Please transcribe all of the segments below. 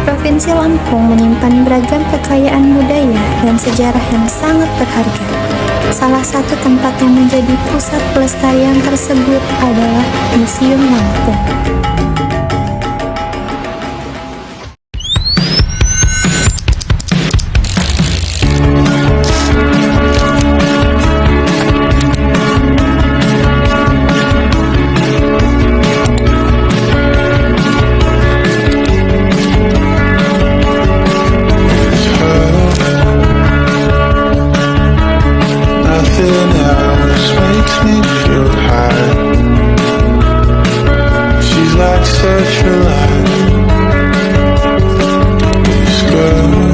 Provinsi Lampung menyimpan beragam kekayaan budaya dan sejarah yang sangat berharga. Salah satu tempat yang menjadi pusat pelestarian tersebut adalah Museum Lampung. Nothing else makes me feel high. She's like such a light. It's good.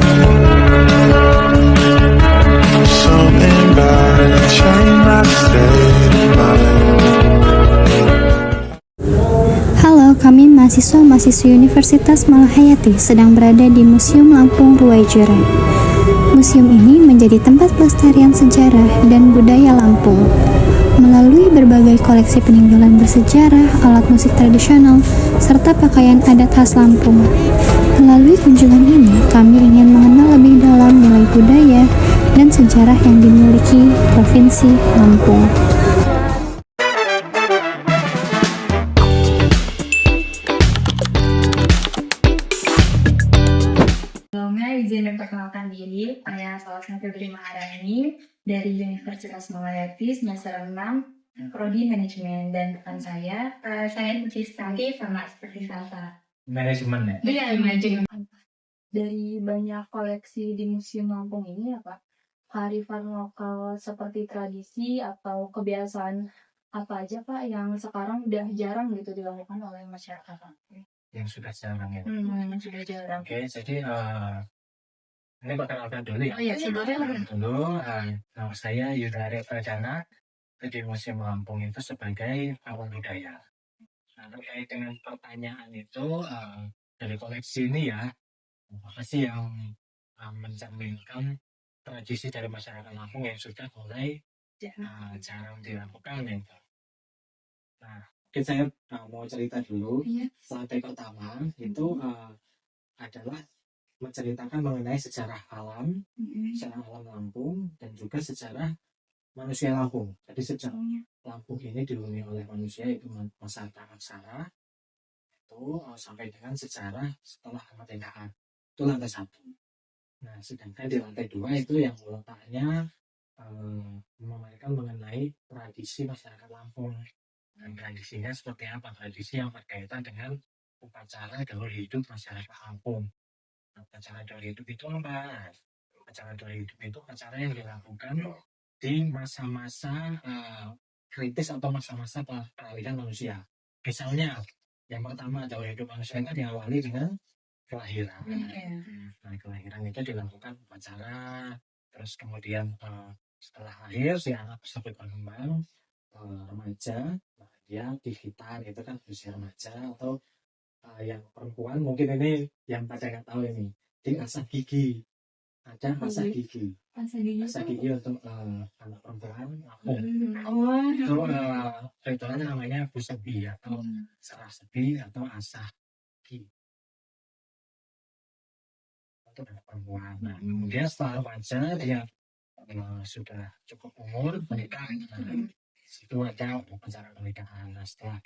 Something about it changed my state of mind. Halo, kami mahasiswa-mahasiswi Universitas Malahayati sedang berada di Museum Lampung Ruwajuran. Museum ini menjadi tempat pelestarian sejarah dan budaya Lampung. Melalui berbagai koleksi peninggalan bersejarah, alat musik tradisional, serta pakaian adat khas Lampung. Melalui kunjungan ini, kami ingin mengenal lebih dalam nilai budaya dan sejarah yang dimiliki Provinsi Lampung. Sebelumnya izin memperkenalkan diri, saya Salsa Febri Maharani dari Universitas Malahayati semester 6 Prodi Manajemen, dan rekan saya Mujistati sama seperti Salsa. Manajemen ya? Iya, manajemen. Dari banyak koleksi di Museum Lampung ini apa? Kearifan lokal seperti tradisi atau kebiasaan apa aja Pak yang sekarang udah jarang gitu dilakukan oleh masyarakat? Yang sudah jarang ya? Sudah jarang. Oke, jadi ini perkenalkan dulu ya. Oh iya, sebelumnya Dulu nama saya Yudha Arya Pradana di Museum Lampung itu sebagai awal budaya. Nah, terkait dengan pertanyaan itu dari koleksi ini ya, apa sih yang mencerminkan tradisi dari masyarakat Lampung yang sudah mulai jarang dilakukan gitu. Nah, mungkin saya mau cerita dulu. Sampai pertama itu adalah menceritakan mengenai sejarah alam, sejarah alam Lampung, dan juga sejarah manusia Lampung. Jadi sejarah Lampung ini dihuni oleh manusia, itu masa praksara itu sampai dengan sejarah setelah kemerdekaan. Itu lantai 1. Nah, sedangkan di lantai 2 itu yang letaknya memamerkan mengenai tradisi masyarakat Lampung. Dan tradisinya seperti apa? Tradisi yang berkaitan dengan upacara gaul hidup masyarakat Lampung. Upacara gaul hidup itu apa? Upacara gaul hidup itu acara yang dilakukan di masa-masa kritis atau masa-masa peralihan manusia. Misalnya, yang pertama gaul hidup manusia itu diawali dengan kelahiran. Nah, kelahiran itu dilakukan upacara, terus kemudian setelah lahir si anak tersebut berkembang, remaja, nah dia dihitan itu kan usia remaja, atau yang perempuan mungkin ini yang pada nggak tahu ini, diasah gigi. Ada asah gigi. Asah gigi untuk anak perempuan Lampung. Itu ritualnya namanya busebi atau serah sebi atau asah gigi untuk anak perempuan. Nah, kemudian setelah remaja dia sudah cukup umur menikah. Nah, itu ada upacara pernikahan. Nah, setelah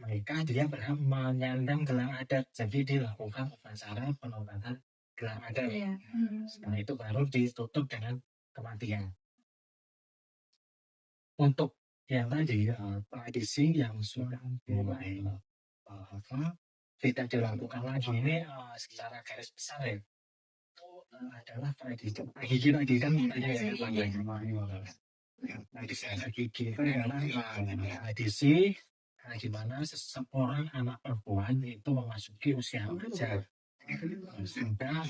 menikah dia berhak menyandang gelar adat, jadi dilakukan upacara penobatan gelar adat. Setelah itu baru ditutup dengan kematian. Untuk yang tadi tradisi yang sudah mulai tidak dilakukan lagi ini secara garis besar ya, itu adalah tradisi gigi tadi kan tradisi gigi itu adalah tradisi di mana seseorang anak perempuan itu memasuki usia remaja sudah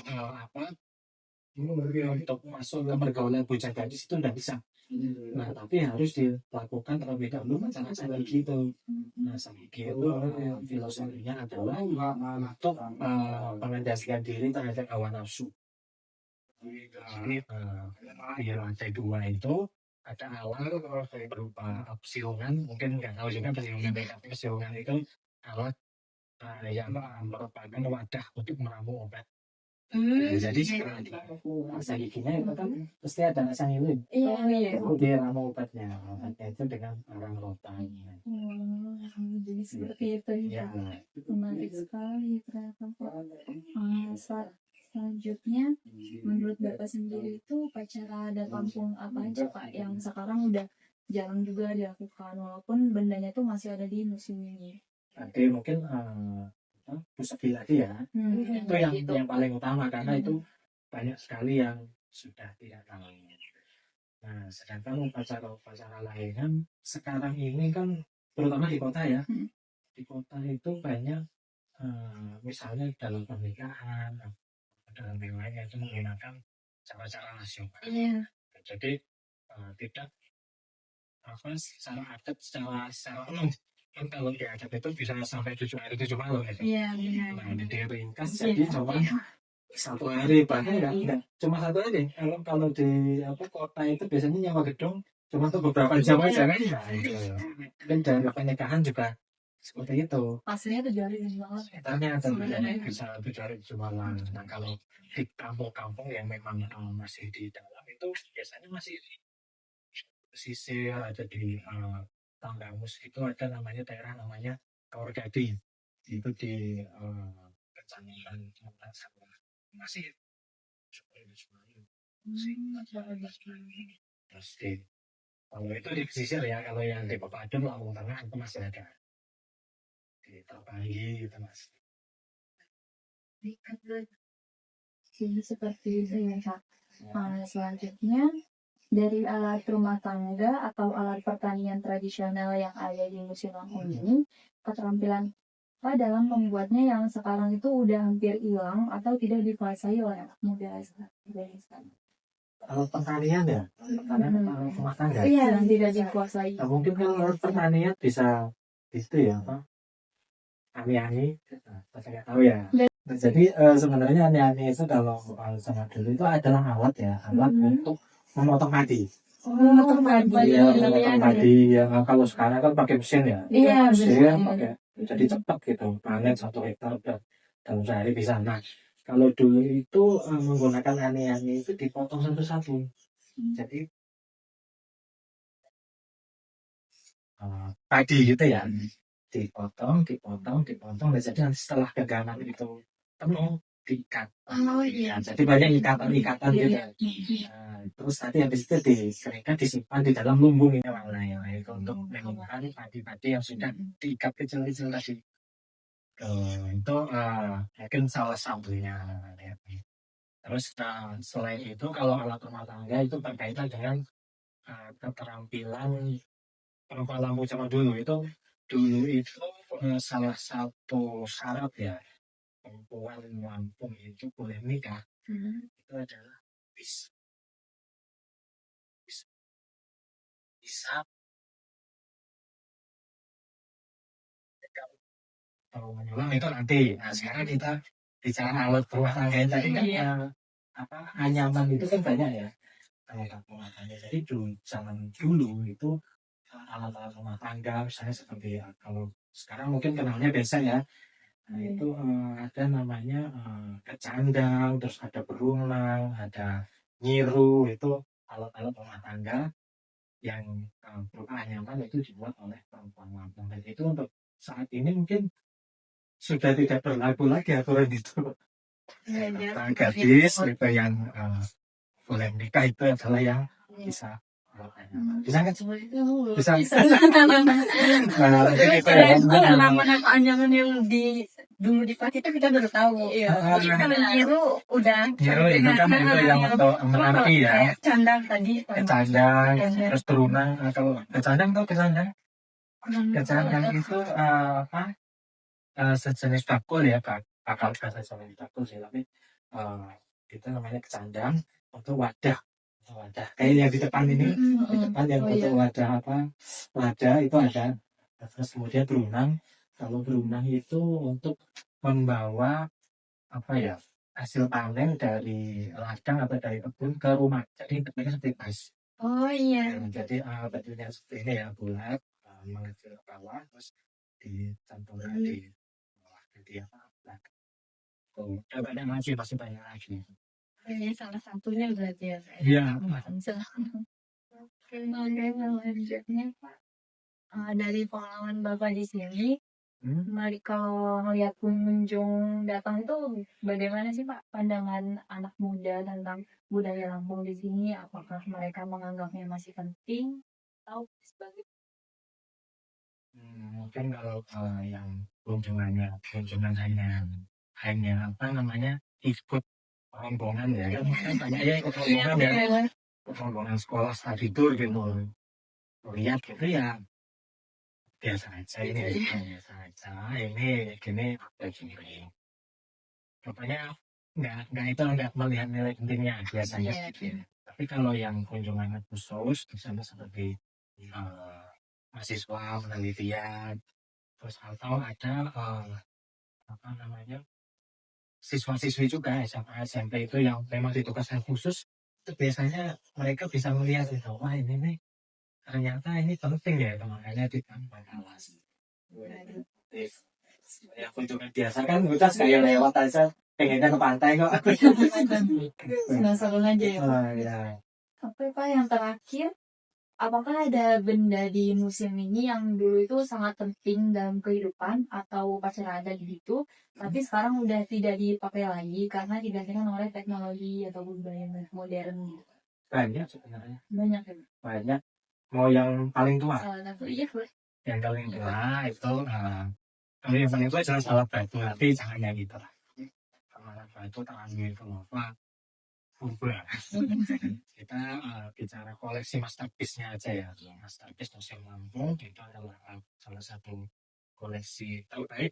untuk masuk ke pergaulan bujang gadis itu tidak bisa. Nah, tapi harus dilakukan terlebih dahulu cara-cara gitu. Nah, gigi itu filosofinya adalah untuk mengendalikan diri terhadap hawa nafsu. Jadi di lantai 2 itu ada alat berupa siungan, mungkin nggak tahu juga siungan itu alat yang merupakan wadah untuk meramu obat. Nah, jadi sekarang di masa giginya itu kan pasti ada rasa ngilu. Iya. Itu dia ramu obatnya itu dengan orang rotan. Jadi seperti itu Ya, ya. Menarik sekali ternyata Pak. Selanjutnya, menurut Bapak sendiri itu upacara adat kampung apa aja Pak yang sekarang udah jarang juga dilakukan walaupun bendanya tuh masih ada di museum ini. nanti mungkin pusat lagi ya. Itu yang paling utama karena itu banyak sekali yang sudah tidak tahu. Nah, sedangkan upacara-upacara lain kan sekarang ini kan terutama di kota ya, di kota itu banyak misalnya dalam pernikahan, dalam yang lainnya itu menggunakan cara-cara nasional. Jadi tidak secara adat, secara umum kan kalau di adat itu bisa sampai 7 hari 7 malam gitu. Iya, benar. Nah, ini diringkas jadi cuma 1 hari bahkan enggak cuma 1 hari. Kalau di kota itu biasanya nyewa gedung cuma tuh beberapa jam aja kan. Nah, itu. Dan dalam pernikahan juga seperti itu. Pastinya 7 hari 7 malam. Sekitarnya bisa 7 hari 7 malam. Nah, kalau di kampung-kampung yang memang masih di dalam itu biasanya masih pesisir ada di Tanggamus itu ada namanya daerah namanya Kaur Gading itu di kecamatan masih terus kalau itu di pesisir ya kalau yang di Papadum Lampung Tengah itu masih ada di Terpanggi itu mas. Jadi seperti itu ya Kak. Selanjutnya dari alat rumah tangga atau alat pertanian tradisional yang ada di Museum Lampung ini, keterampilan apa dalam membuatnya yang sekarang itu udah hampir hilang atau tidak dikuasai oleh anak muda sekarang. Kalau pertanian ya, rumah tangga. Iya, yang tidak dikuasai. Nah, mungkin kalau pertanian bisa itu ya apa? Ani-ani, saya nggak tahu ya. Nah, jadi sebenarnya ani-ani itu kalau zaman dulu itu adalah alat ya, alat untuk memotong padi. Memotong padi. Ya, memotong padi. Ya, kalau sekarang kan pakai mesin ya. Iya, mesin pakai. Jadi cepat gitu, panen 1 hektar dalam sehari bisa. Nah, kalau dulu itu menggunakan ani-ani itu dipotong satu-satu. Jadi padi gitu ya. Dipotong. Nah, jadi nanti setelah genggaman itu penuh diikat. Jadi banyak ikatan gitu. Nah, terus nanti habis itu dikeringkan disimpan di dalam lumbung ini warnanya itu untuk menggunakan padi-padi yang sudah diikat kecil-kecil tadi. Itu mungkin salah satunya. Terus selain itu kalau alat rumah tangga itu berkaitan dengan keterampilan perempuan Lampung zaman dulu itu salah satu syarat ya perempuan Lampung itu boleh menikah itu adalah bisa kalau menyulam itu nanti. Nah, sekarang kita bicara alat rumah tangga tadi kan anyaman itu kan banyak ya alat rumah tangga. Jadi zaman dulu itu alat-alat rumah tangga misalnya seperti kalau sekarang mungkin kenalnya biasa ya. Nah, itu ada namanya kecandang, terus ada berunang, ada nyiru, itu alat-alat rumah tangga yang berupa anyaman itu dibuat oleh perempuan Lampung. Dan itu untuk saat ini mungkin sudah tidak berlaku lagi aturan itu. Gadis itu yang boleh menikah itu adalah yang bisa kan? Bisa. Nama-nama anyaman yang dulu dipakai itu kita baru tahu. Jadi kalau nyiru udah. Nyiru itu kan itu yang untuk menanti ya. Kecandang tadi. Kecandang, terus berunang. Kalau kecandang tuh kecandang itu sejenis bakul ya, bakal bahasa Jawa bakul sih, tapi itu namanya kecandang untuk wadah kayak yang di depan ini, di depan yang untuk wadah wadah itu ada. Terus kemudian berunang, kalau berunang itu untuk membawa hasil panen dari ladang atau dari kebun ke rumah, jadi bentuknya seperti tas. Jadi bentuknya seperti ini ya, bulat mengecil ke bawah terus dicantolkan di bawah. jadi apa? Tuh, ada masih banyak lagi. Ini salah satunya berarti ya, Kak, ya? Iya. Pansel. Oke, selanjutnya Pak, dari pengalaman Bapak di sini, kalau ngelihat pengunjung datang itu bagaimana sih Pak pandangan anak muda tentang budaya Lampung di sini? Apakah mereka menganggapnya masih penting atau sebagai Mungkin kalau yang kunjungan hanya apa namanya ikut rombongan ya kan banyak ya ikut rombongan ya rombongan sekolah study tour gitu lihat gitu ya biasa aja ini biasa aja ini gini begini pokoknya nggak melihat nilai pentingnya biasanya gitu. Tapi kalau yang kunjungan khusus misalnya seperti mahasiswa penelitian terus atau ada apa namanya siswa-siswi juga SMA SMP itu yang memang ditugaskan khusus itu biasanya mereka bisa melihat itu wah ini nih ternyata ini penting ya makanya ditambah kelas ya kunjungan biasa kan kita kayak lewat aja pengennya ke pantai kok penasaran aja ya Pak? ya. Oke Pak, yang terakhir, apakah ada benda di museum ini yang dulu itu sangat penting dalam kehidupan atau upacara adat gitu, tapi sekarang udah tidak dipakai lagi karena digantikan oleh teknologi atau budaya modern gitu? Banyak sebenarnya Banyak ya? banyak mau yang paling tua Iya boleh. yang paling tua itu kalau yang paling tua jelas alat batu tapi jangan yang gitu lah alat batu tangan gitu loh pak ubah kita bicara koleksi masterpiece-nya aja ya masterpiece Museum Lampung itu adalah salah satu koleksi terbaik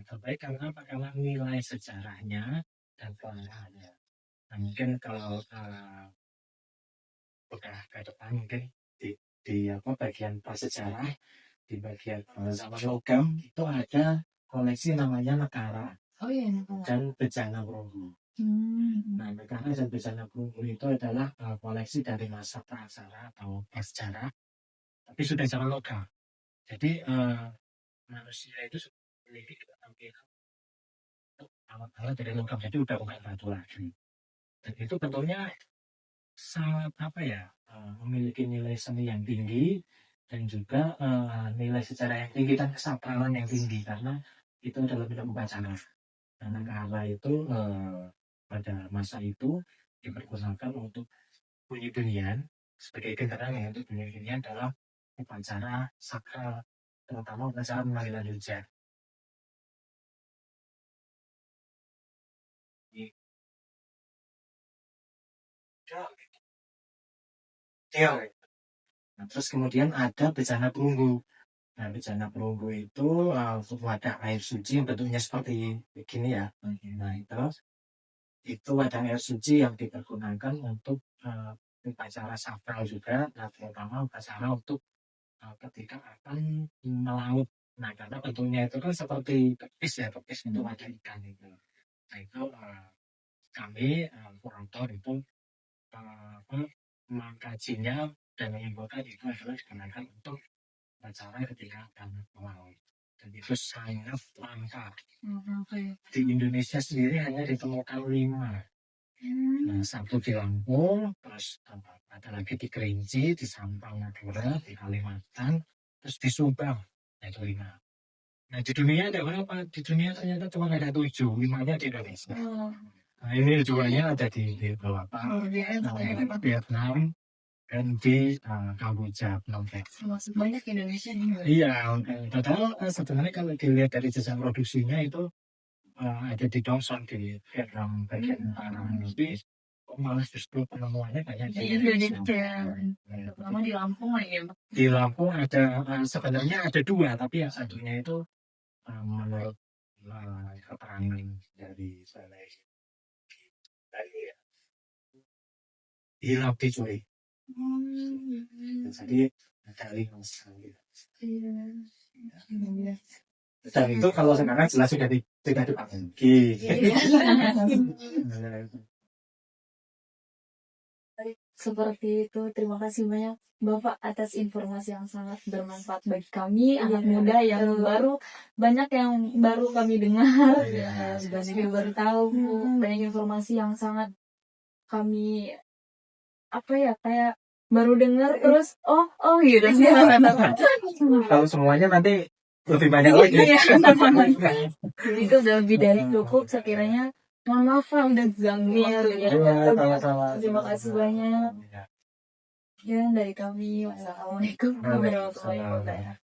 terbaik karena apa karena nilai sejarahnya dan pengalamannya nah mungkin kalau udah ke depan mungkin di apa bagian prasejarah di bagian zaman logam itu ada koleksi namanya Nekara Oh iya, dan Bejana Perunggu. Nah, Nekara dan Bejana Perunggu itu adalah koleksi dari masa prasejarah atau prasejarah, tapi sudah zaman logam. Jadi manusia itu memiliki keterampilan alat-alat dari logam, jadi udah bukan batu lagi. Dan itu tentunya sangat apa ya memiliki nilai seni yang tinggi dan juga nilai sejarah yang tinggi dan kesakralan yang tinggi karena itu adalah benda upacara. Karena Nekara itu pada masa itu dipergunakan untuk bunyi bunyian sebagai kendaraan ya untuk bunyi bunyian dalam upacara sakral terutama upacara pemanggilan hujan. Nah, terus kemudian ada Bejana Perunggu. Nah, Bejana Perunggu itu wadah air suci yang bentuknya seperti begini ya. Nah, itu wadah air suci yang dipergunakan untuk upacara sakral juga, nah, terutama upacara untuk ketika akan melaut. Nah, karena bentuknya itu kan seperti pepis ya, pepis itu wadah ikan itu. Nah, itu kami kurator itu mengkajinya dan menyimpulkan itu adalah digunakan untuk upacara ketika akan melaut dan itu sangat langka di Indonesia sendiri hanya ditemukan 5 nah, 1 di Lampung terus ada lagi di Kerinci di Sampang Madura di Kalimantan terus di Subang nah itu 5 nah di dunia ada berapa di dunia ternyata cuma ada 7 5-nya di Indonesia nah ini 2-nya ada di beberapa Vietnam dan di Kamboja, Phnom Penh. Masih banyak Indonesia nih. Iya, padahal sebenarnya kalau dilihat dari jejak produksinya itu ada di Dongson di Vietnam bagian utara, tapi malah justru penemuannya banyak di Indonesia. Terutama di Lampung ya. Di Lampung ada sebenarnya ada 2, tapi yang satunya itu menurut keterangan dari balai hilang dicuri. Jadi dari sekali. Dan itu kalau sekarang jelas sudah tidak dipakai. Seperti itu. Terima kasih banyak Bapak atas informasi yang sangat bermanfaat bagi kami anak muda yang banyak yang baru kami dengar. Iya. Banyak yang baru tahu, banyak informasi yang sangat kami kayak baru dengar terus gitu. Kalau semuanya nanti lebih banyak lagi. Iya. Itu udah lebih dari cukup sekiranya. Mohon maaf Pak, udah ganggu waktunya. Iya, sama-sama. Terima kasih banyak. Iya. Sekian dari kami. Wassalamualaikum warahmatullahi wabarakatuh.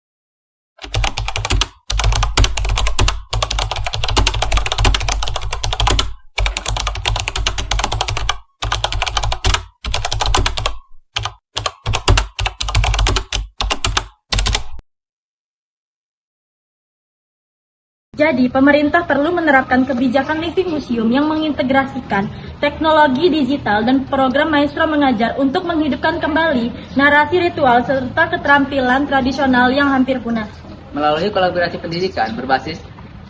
Jadi, pemerintah perlu menerapkan kebijakan Living Museum yang mengintegrasikan teknologi digital dan program Maestro Mengajar untuk menghidupkan kembali narasi ritual serta keterampilan tradisional yang hampir punah. Melalui kolaborasi pendidikan berbasis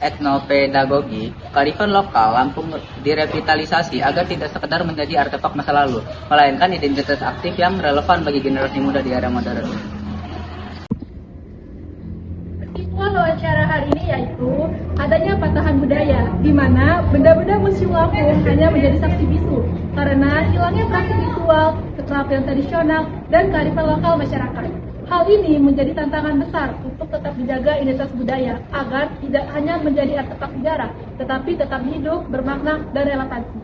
etnopedagogi, kearifan lokal Lampung direvitalisasi agar tidak sekedar menjadi artefak masa lalu, melainkan identitas aktif yang relevan bagi generasi muda di era modern. Kesimpulan wawancara hari ini yaitu adanya patahan budaya, di mana benda-benda Museum Lampung hanya menjadi saksi bisu karena hilangnya praktik ritual, keterampilan tradisional, dan kearifan lokal masyarakat. Hal ini menjadi tantangan besar untuk tetap dijaga identitas budaya agar tidak hanya menjadi artefak sejarah, tetapi tetap hidup, bermakna, dan relevansi.